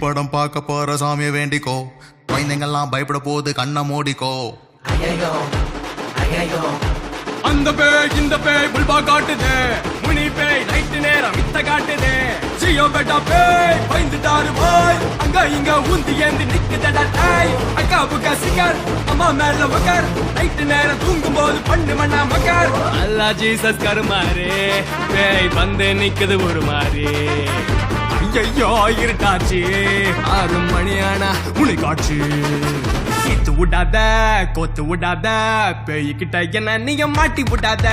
படம் பார்க்க போற சாமியை வேண்டிக்கோ. குழந்தைங்கள்லாம் பயப்பட போது கண்ணை மூடிக்கோ. அந்த பேய் இந்த பேய் புல்பா காட்டுது, முனி பேய் நைட்டு நேரம் வித்த காட்டுது. ஜியோ பெட்டா பேய் பயந்துட்டாரு பாய், அங்க இங்க ஊந்தி ஏந்தி நிக்குதடா டாய். அக்கா புக்கா சிக்கர் அம்மா மேல உக்கர், நைட்டு நேரம் தூங்கும் போது பண்ணு மண்ணா மக்கர். அல்லா ஜீசஸ் கருமாரு பேய் வந்து நிக்குது ஒரு மாதிரி. ஐயோ இருட்டாச்சு 6 மணியானா முனி காட்சி. கீத்து விடாத கோத்து விடாத, பேய்கிட்ட என்ன நீங்க மாட்டி விடாத.